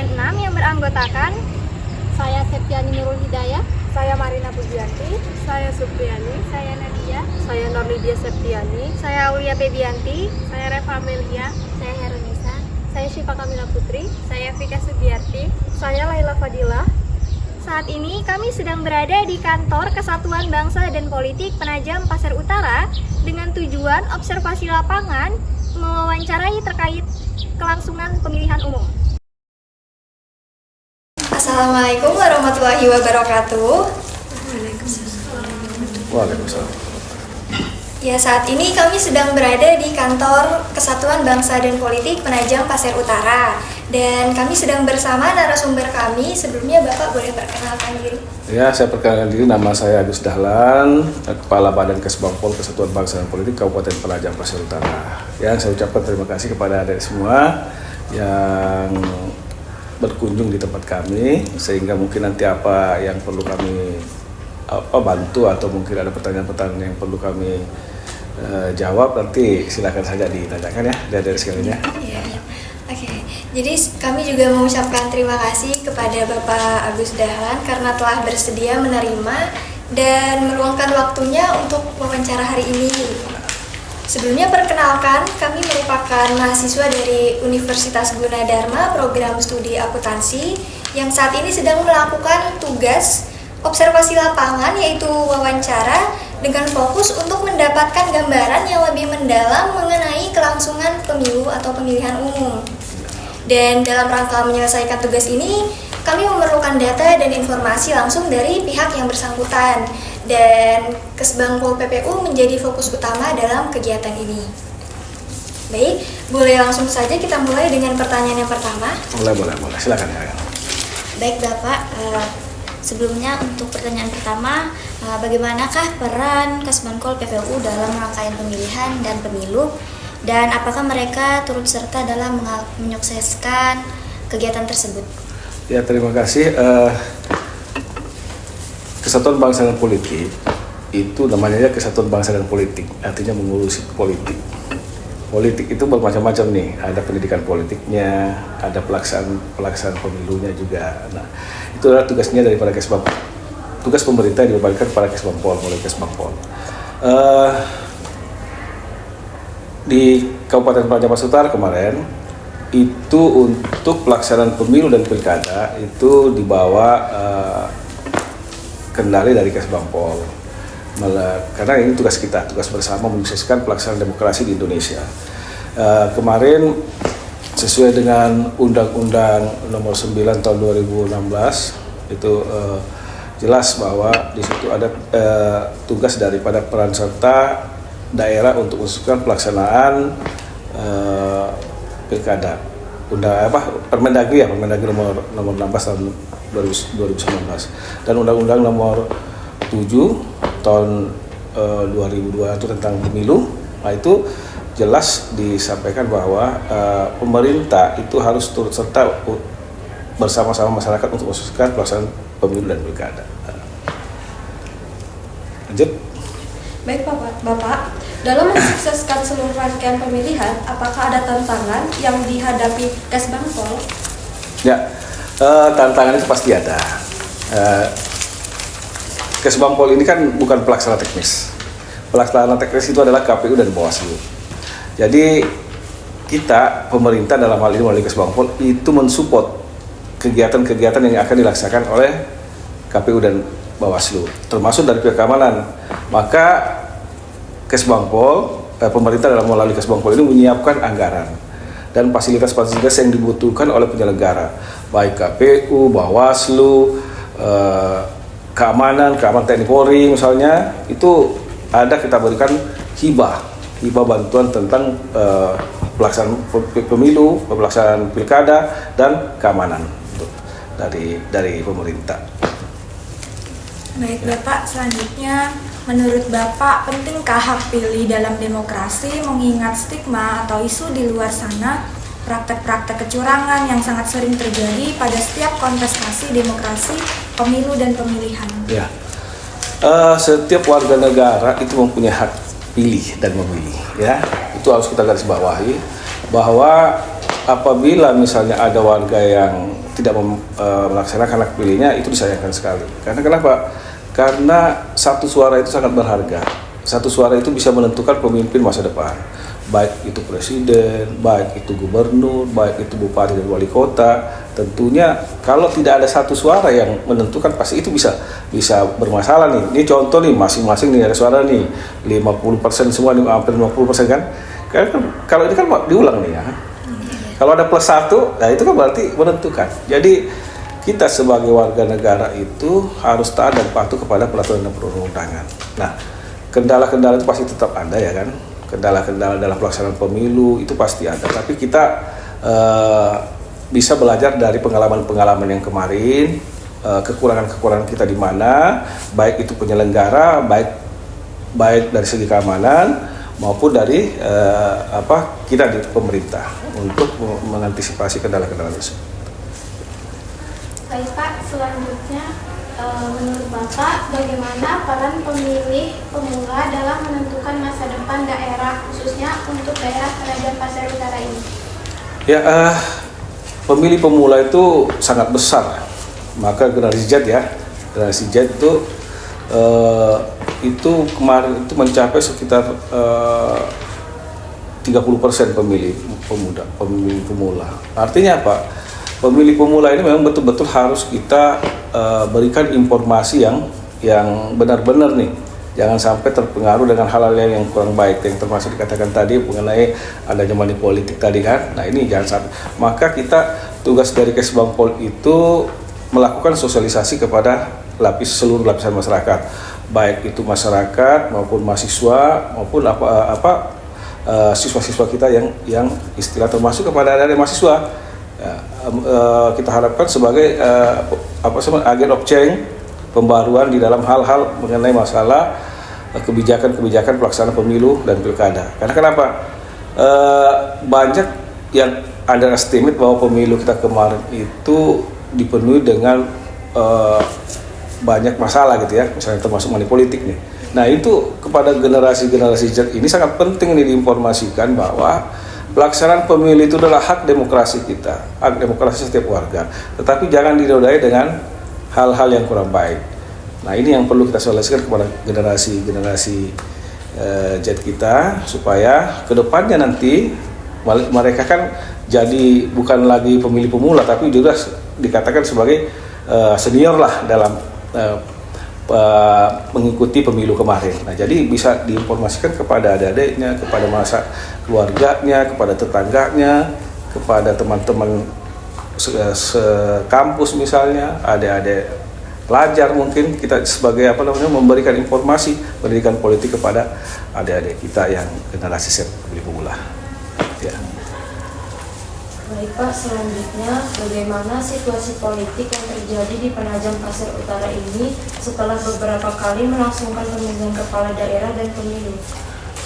dan 6 yang beranggotakan Saya Septiani Nurul Hidayah. Saya Marina Pujianti. Saya Supriyani. saya Nadia, Saya Norlidia Septiani. saya Aulia Febianti, Saya Reva Amelia. saya Herunisa, Saya Syifa Kamila Putri. saya Vika Sugiarti. Saya Laila Fadilah. Saat ini kami sedang berada di kantor Kesatuan Bangsa dan Politik Penajam Pasir Utara dengan tujuan observasi lapangan mewawancarai terkait kelangsungan pemilihan umum. Assalamualaikum warahmatullahi wabarakatuh. Waalaikumsalam. Ya, saat ini kami sedang berada di kantor Kesatuan Bangsa dan Politik Penajam Pasir Utara. Dan kami sedang bersama narasumber kami. Sebelumnya Bapak boleh perkenalkan diri. Ya, saya perkenalkan diri, nama saya Agus Dahlan, Kepala Badan Kesbangpol Kesatuan Bangsa dan Politik Kabupaten Penajam Pasir Utara. Yang saya ucapkan terima kasih kepada adik semua yang berkunjung di tempat kami, sehingga mungkin nanti apa yang perlu kami bantu atau mungkin ada pertanyaan-pertanyaan yang perlu kami jawab, nanti silakan saja ditanyakan ya dari sekalian ya. Iya. Oke. Jadi kami juga mengucapkan terima kasih kepada Bapak Agus Dahlan karena telah bersedia menerima dan meluangkan waktunya untuk wawancara hari ini. Sebelumnya perkenalkan, kami merupakan mahasiswa dari Universitas Gunadarma Program Studi Akuntansi yang saat ini sedang melakukan tugas observasi lapangan yaitu wawancara dengan fokus untuk mendapatkan gambaran yang lebih mendalam mengenai kelangsungan pemilu atau pemilihan umum. Dan dalam rangka menyelesaikan tugas ini, kami memerlukan data dan informasi langsung dari pihak yang bersangkutan. Dan Kesbangpol PPU menjadi fokus utama dalam kegiatan ini. Baik, boleh langsung saja kita mulai dengan pertanyaan yang pertama. Boleh. Silakan ya. Baik Bapak, sebelumnya untuk pertanyaan pertama, bagaimanakah peran Kesbangpol PPU dalam rangkaian pemilihan dan pemilu? Dan apakah mereka turut serta dalam menyukseskan kegiatan tersebut? Ya, terima kasih. Kesatuan Bangsa dan Politik itu namanya Kesatuan Bangsa dan Politik, artinya mengurusi politik. Politik itu bermacam-macam nih, ada pendidikan politiknya, ada pelaksanaan pemilunya juga. Nah, itu adalah tugasnya daripada Kesbangpol. Tugas pemerintah dibebankan kepada Kesbangpol, oleh Kesbangpol. Di Kabupaten Penajam Pasir Utara kemarin itu untuk pelaksanaan pemilu dan pilkada itu dibawa kendali dari Kesbangpol, karena ini tugas kita, tugas bersama menyukseskan pelaksanaan demokrasi di Indonesia. Kemarin sesuai dengan Undang-Undang Nomor 9 Tahun 2016 itu jelas bahwa di situ ada tugas daripada peran serta daerah untuk mensukseskan pelaksanaan pilkada. Permendagri nomor 16 tahun 2019 dan Undang-Undang nomor 7 tahun 2002 itu tentang pemilu. Nah, itu jelas disampaikan bahwa pemerintah itu harus turut serta bersama-sama masyarakat untuk mensukseskan pelaksanaan pemilu dan pilkada. Lanjut. Baik Bapak, dalam mensukseskan seluruh rangkaian pemilihan, apakah ada tantangan yang dihadapi Kesbangpol? Ya, tantangan itu pasti ada. Kesbangpol ini kan bukan pelaksana teknis. Pelaksana teknis itu adalah KPU dan Bawaslu. Jadi kita, pemerintah dalam hal ini melalui Kesbangpol itu mensupport kegiatan-kegiatan yang akan dilaksanakan oleh KPU dan Bawaslu, termasuk dari pihak keamanan. Maka Kesbangpol, pemerintah dalam melalui Kesbangpol ini menyiapkan anggaran dan fasilitas-fasilitas yang dibutuhkan oleh penyelenggara, baik KPU, Bawaslu, keamanan TNI Polri misalnya, itu ada kita berikan hibah bantuan tentang pelaksanaan pemilu, pelaksanaan pilkada dan keamanan dari pemerintah. Baik Bapak, selanjutnya menurut Bapak pentingkah hak pilih dalam demokrasi mengingat stigma atau isu di luar sana praktek-praktek kecurangan yang sangat sering terjadi pada setiap kontestasi demokrasi, pemilu dan pemilihan? Ya, setiap warga negara itu mempunyai hak pilih dan memilih, ya. Itu harus kita garis bawahi bahwa apabila misalnya ada warga yang tidak melaksanakan hak pilihnya itu disayangkan sekali. Karena kenapa? Karena satu suara itu sangat berharga. Satu suara itu bisa menentukan pemimpin masa depan. Baik itu presiden, baik itu gubernur, baik itu bupati dan wali kota. Tentunya kalau tidak ada satu suara yang menentukan, pasti itu bisa bermasalah nih. Ini contoh nih, masing-masing nih ada suara nih 50% semua, hampir 50% kan. Karena kalau ini kan diulang nih ya. Kalau ada plus 1, nah itu kan berarti menentukan. Jadi kita sebagai warga negara itu harus taat dan patuh kepada peraturan dan perundang-undangan. Nah, kendala-kendala itu pasti tetap ada ya kan. Kendala-kendala dalam pelaksanaan pemilu itu pasti ada. Tapi kita bisa belajar dari pengalaman-pengalaman yang kemarin, kekurangan-kekurangan kita di mana, baik itu penyelenggara, baik dari segi keamanan maupun dari kita di pemerintah untuk mengantisipasi kendala-kendala tersebut. Baik Pak, selanjutnya menurut Bapak bagaimana peran pemilih pemula dalam menentukan masa depan daerah khususnya untuk daerah Penajam Pasir Utara ini? Ya, pemilih pemula itu sangat besar. Maka generasi Z itu kemarin itu mencapai sekitar 30% pemilih pemula. Artinya apa? Pemilih pemula ini memang betul-betul harus kita berikan informasi yang benar-benar nih. Jangan sampai terpengaruh dengan hal-hal yang kurang baik, yang termasuk dikatakan tadi mengenai adanya money politik tadi kan. Nah ini jangan sampai. Maka kita tugas dari Kesbangpol itu melakukan sosialisasi kepada seluruh lapisan masyarakat, baik itu masyarakat maupun mahasiswa maupun siswa-siswa kita yang istilah termasuk kepada adik mahasiswa. Ya, kita harapkan sebagai agen of change, pembaruan di dalam hal-hal mengenai masalah kebijakan-kebijakan pelaksanaan pemilu dan pilkada. Karena kenapa? Banyak yang underestimate bahwa pemilu kita kemarin itu dipenuhi dengan banyak masalah gitu ya, misalnya termasuk money politik nih. Nah itu kepada generasi-generasi Z ini sangat penting nih diinformasikan bahwa pelaksanaan pemilu itu adalah hak demokrasi kita, hak demokrasi setiap warga. Tetapi jangan dinodai dengan hal-hal yang kurang baik. Nah ini yang perlu kita solusikan kepada generasi Z kita supaya kedepannya nanti mereka kan jadi bukan lagi pemilih pemula tapi juga dikatakan sebagai senior lah dalam mengikuti pemilu kemarin. Nah, jadi bisa diinformasikan kepada adik-adiknya, kepada masa keluarganya, kepada tetangganya, kepada teman-teman sekampus misalnya, adik-adik pelajar mungkin kita sebagai memberikan informasi pendidikan politik kepada adik-adik kita yang generasi Z pemilih pemula. Ya. Baik Pak, selanjutnya bagaimana situasi politik yang terjadi di Penajam Pasir Utara ini setelah beberapa kali melangsungkan pemilihan kepala daerah dan pemilu?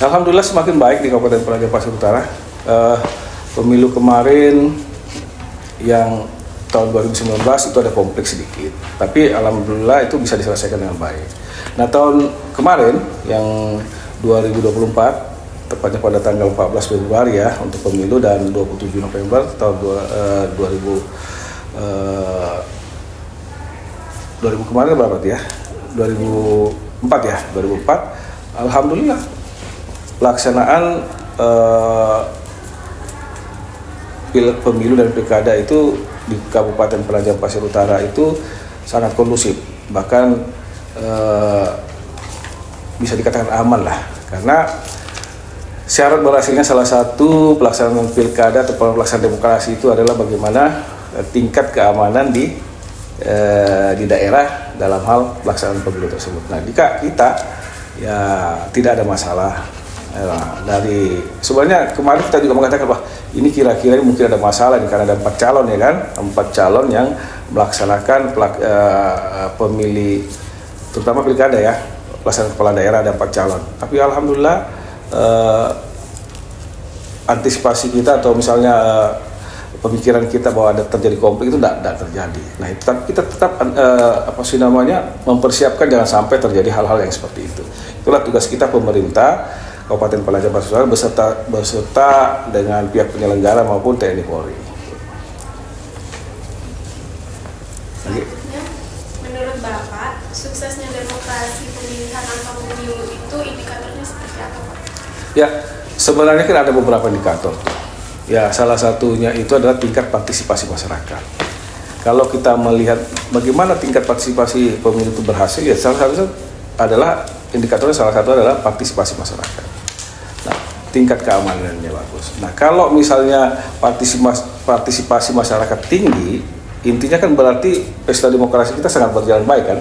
Alhamdulillah semakin baik di Kabupaten Penajam Pasir Utara. Pemilu kemarin yang tahun 2019 itu ada konflik sedikit, tapi alhamdulillah itu bisa diselesaikan dengan baik. Nah tahun kemarin yang 2024 tepatnya pada tanggal 14 Februari ya untuk pemilu dan 27 November tahun 2000 kemarin berapa ya? 2004 ya, 2004. Alhamdulillah pelaksanaan pemilu dan pilkada itu di Kabupaten Penajam Pasir Utara itu sangat kondusif, bahkan bisa dikatakan aman lah, karena syarat berhasilnya salah satu pelaksanaan pilkada atau pelaksanaan demokrasi itu adalah bagaimana tingkat keamanan di daerah dalam hal pelaksanaan pemilu tersebut. Nah, jika kita ya tidak ada masalah. Dari sebenarnya kemarin kita juga mengatakan bahwa ini kira-kira mungkin ada masalah nih karena ada 4 calon ya kan, 4 calon yang melaksanakan pemilih terutama pilkada ya, pelaksanaan kepala daerah ada 4 calon. Tapi alhamdulillah antisipasi kita atau misalnya pemikiran kita bahwa ada terjadi konflik itu tidak terjadi. Nah itu kita tetap mempersiapkan jangan sampai terjadi hal-hal yang seperti itu. Itulah tugas kita pemerintah Kabupaten Penajam Pasir Utara beserta dengan pihak penyelenggara maupun TNI Polri. Ya, sebenarnya kan ada beberapa indikator. Ya, salah satunya itu adalah tingkat partisipasi masyarakat. Kalau kita melihat bagaimana tingkat partisipasi pemilu itu berhasil, ya salah satu adalah indikatornya, salah satu adalah partisipasi masyarakat. Nah, tingkat keamanannya bagus. Nah, kalau misalnya partisipasi masyarakat tinggi, intinya kan berarti pesta demokrasi kita sangat berjalan baik kan?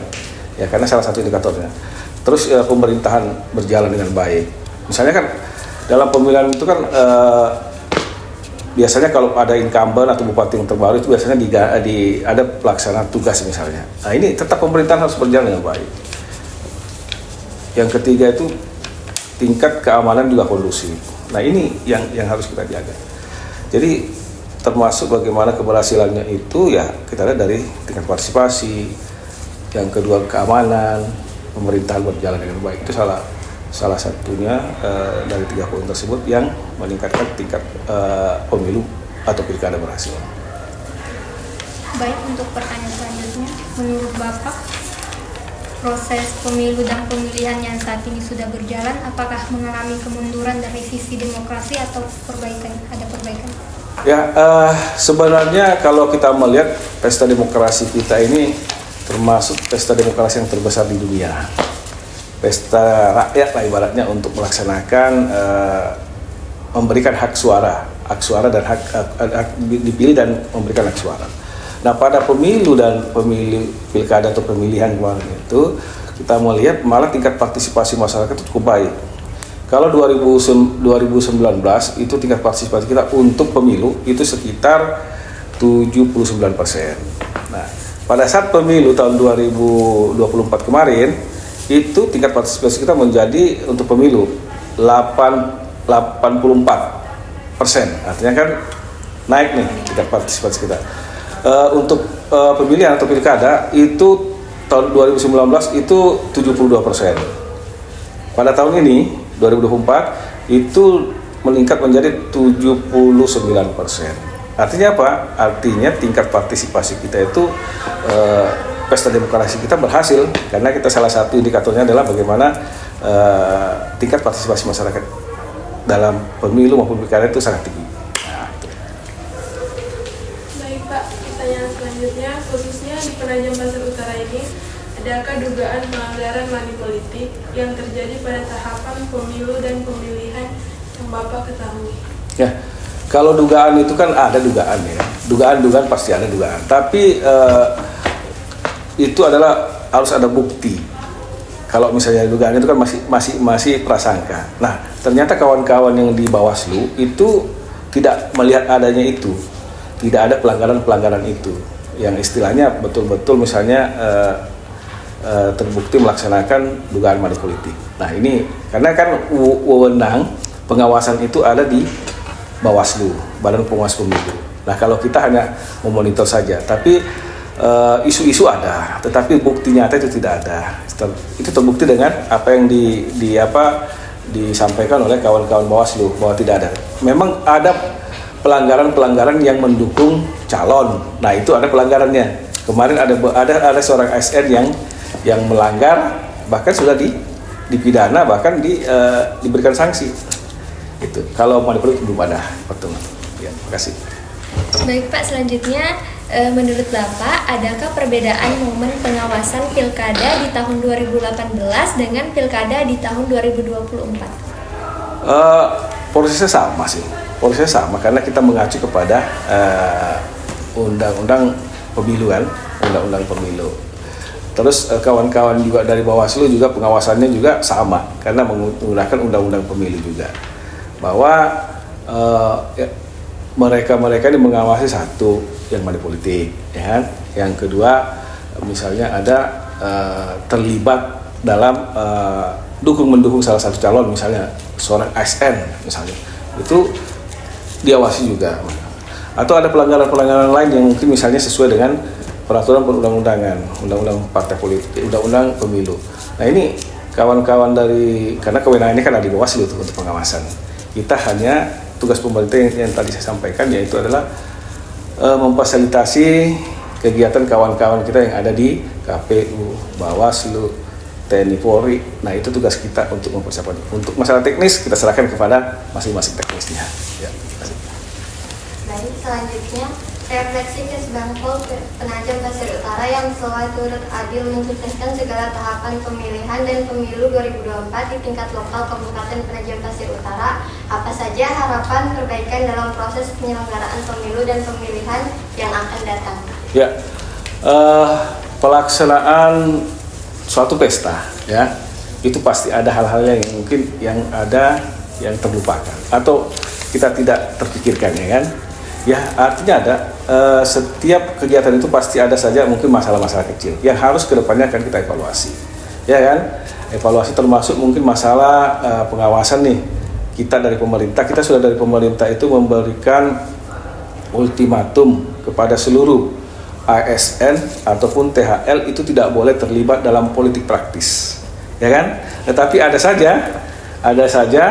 Ya, karena salah satu indikatornya. Terus pemerintahan berjalan dengan baik. Misalnya kan dalam pemilihan itu kan biasanya kalau ada incumbent atau bupati yang terbaru itu biasanya ada pelaksanaan tugas misalnya. Nah, ini tetap pemerintahan harus berjalan dengan baik. Yang ketiga itu tingkat keamanan juga kondusif. Nah, ini yang harus kita jaga. Jadi termasuk bagaimana keberhasilannya itu ya kita lihat dari tingkat partisipasi. Yang kedua keamanan, pemerintahan berjalan dengan baik. Itu salah satunya dari 3 poin tersebut yang meningkatkan tingkat pemilu atau pilkada berhasil. Baik, untuk pertanyaan selanjutnya, menurut Bapak, proses pemilu dan pemilihan yang saat ini sudah berjalan, apakah mengalami kemunduran dari sisi demokrasi atau ada perbaikan? Ya, sebenarnya kalau kita melihat pesta demokrasi kita ini termasuk pesta demokrasi yang terbesar di dunia. Pesta rakyat lah ibaratnya untuk melaksanakan memberikan hak suara dan hak dipilih dan memberikan hak suara. Nah, pada pemilu dan pilkada atau pemilihan kemarin itu kita melihat malah tingkat partisipasi masyarakat itu cukup baik. Kalau 2019 itu tingkat partisipasi kita untuk pemilu itu sekitar 79%. Nah, pada saat pemilu tahun 2024 kemarin itu tingkat partisipasi kita menjadi untuk pemilu 84%. Artinya kan naik nih tingkat partisipasi kita. Untuk pemilihan atau pilkada itu tahun 2019 itu 72%. Pada tahun ini 2024 itu meningkat menjadi 79%. Artinya apa? Artinya tingkat partisipasi kita itu pesta demokrasi kita berhasil karena kita salah satu indikatornya adalah bagaimana tingkat partisipasi masyarakat dalam pemilu maupun pilkada itu sangat tinggi. Baik Pak, pertanyaan selanjutnya, khususnya di Penajam Pasir Utara ini, adakah dugaan pelanggaran money politik yang terjadi pada tahapan pemilu dan pemilihan yang Bapak ketahui? Ya, kalau dugaan itu kan ada dugaan ya, dugaan pasti ada dugaan. Tapi itu adalah harus ada bukti. Kalau misalnya dugaan itu kan masih prasangka. Nah, ternyata kawan-kawan yang di Bawaslu itu tidak melihat adanya itu, tidak ada pelanggaran itu, yang istilahnya betul-betul misalnya terbukti melaksanakan dugaan money politik. Nah, ini karena kan wewenang pengawasan itu ada di Bawaslu, Badan Pengawas Pemilu. Nah, kalau kita hanya memonitor saja, tapi isu-isu ada, tetapi bukti nyata itu tidak ada. Itu terbukti dengan apa yang disampaikan oleh kawan-kawan Bawaslu bahwa tidak ada. Memang ada pelanggaran yang mendukung calon. Nah, itu ada pelanggarannya. Kemarin ada seorang ASN yang melanggar, bahkan sudah dipidana, bahkan diberikan sanksi. Itu kalau manipulatif belum ada pertemuan. Ya, terima kasih. Baik Pak, selanjutnya menurut Bapak, adakah perbedaan momen pengawasan pilkada di tahun 2018 dengan pilkada di tahun 2024? Prosesnya sama sih. Prosesnya sama karena kita mengacu kepada undang-undang pemilu kan, undang-undang pemilu. Terus kawan-kawan juga dari Bawaslu juga pengawasannya juga sama karena menggunakan undang-undang pemilu juga. Bahwa mereka ini mengawasi satu yang money politik, ya kan? Yang kedua misalnya ada terlibat dalam mendukung salah satu calon, misalnya seorang ASN misalnya, itu diawasi juga. Atau ada pelanggaran lain yang mungkin misalnya sesuai dengan peraturan perundang-undangan, undang-undang partai politik, undang-undang pemilu. Nah, ini kawan-kawan karena kewenangan ini kan ada di Bawaslu untuk pengawasan. Kita hanya tugas pemerintah yang tadi saya sampaikan, yaitu adalah memfasilitasi kegiatan kawan-kawan kita yang ada di KPU, Bawaslu, TNI Polri. Nah itu tugas kita untuk mempersiapkan. Untuk masalah teknis kita serahkan kepada masing-masing teknisnya. Ya, terima kasih. Baik, selanjutnya refleksi Kesbangpol Penajam Pasir Utara yang telah turut adil mensukseskan segala tahapan pemilihan dan pemilu 2024 di tingkat lokal Kabupaten Penajam Pasir Utara. Apa saja harapan perbaikan dalam proses penyelenggaraan pemilu dan pemilihan yang akan datang? Ya, pelaksanaan suatu pesta, ya, itu pasti ada hal-hal yang mungkin yang terlupakan atau kita tidak terpikirkan, ya kan? Ya, artinya ada setiap kegiatan itu pasti ada saja mungkin masalah-masalah kecil yang harus kedepannya akan kita evaluasi, ya kan? Evaluasi termasuk mungkin masalah pengawasan nih. Kita sudah dari pemerintah itu memberikan ultimatum kepada seluruh ASN ataupun THL itu tidak boleh terlibat dalam politik praktis, ya kan? Tetapi ada saja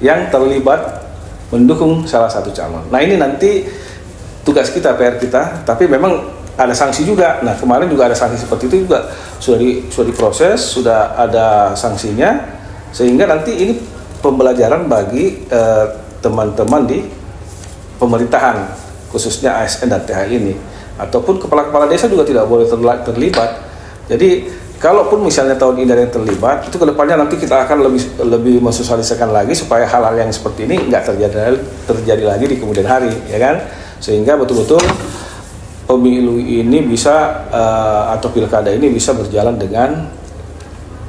yang terlibat mendukung salah satu calon. Nah ini nanti tugas kita, PR kita, tapi memang ada sanksi juga. Nah kemarin juga ada sanksi seperti itu juga sudah diproses, sudah ada sanksinya, sehingga nanti ini pembelajaran bagi teman-teman di pemerintahan khususnya ASN dan THL ini, ataupun kepala-kepala desa juga tidak boleh terlibat. Jadi kalaupun misalnya tahun ini ada yang terlibat, itu kedepannya nanti kita akan lebih mensosialisasikan lagi supaya hal-hal yang seperti ini nggak terjadi lagi di kemudian hari, ya kan? Sehingga betul-betul pemilu ini bisa atau pilkada ini bisa berjalan dengan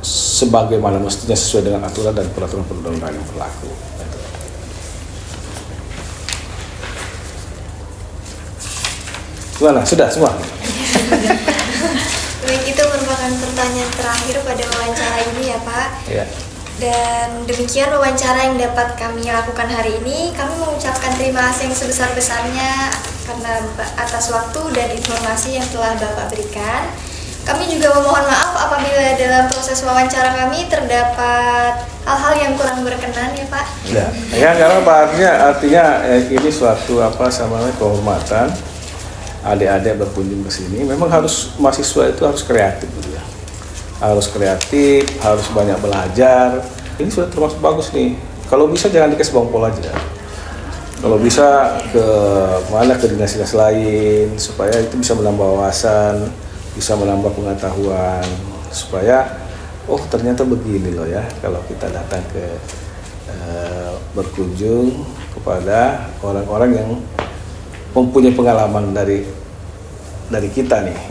sebagaimana mestinya sesuai dengan aturan dan peraturan perundang-undangan yang berlaku. Gimana? Sudah semua? Baik, itu merupakan pertanyaan terakhir pada wawancara ini ya Pak. Ya. Dan demikian wawancara yang dapat kami lakukan hari ini. Kami mengucapkan terima kasih yang sebesar-besarnya karena atas waktu dan informasi yang telah Bapak berikan. Kami juga memohon maaf apabila dalam proses wawancara kami terdapat hal-hal yang kurang berkenan ya Pak. Ya karena Pak artinya ini suatu kehormatan. Adik-adik berkunjung ke sini, memang harus mahasiswa itu harus kreatif gitu ya. Harus kreatif, harus banyak belajar. Ini sudah termasuk bagus nih. Kalau bisa jangan di Kesbangpol aja. Kalau bisa ke dinas-dinas lain supaya itu bisa menambah wawasan, bisa menambah pengetahuan supaya ternyata begini loh ya kalau kita datang ke berkunjung kepada orang-orang yang mempunyai pengalaman dari kita nih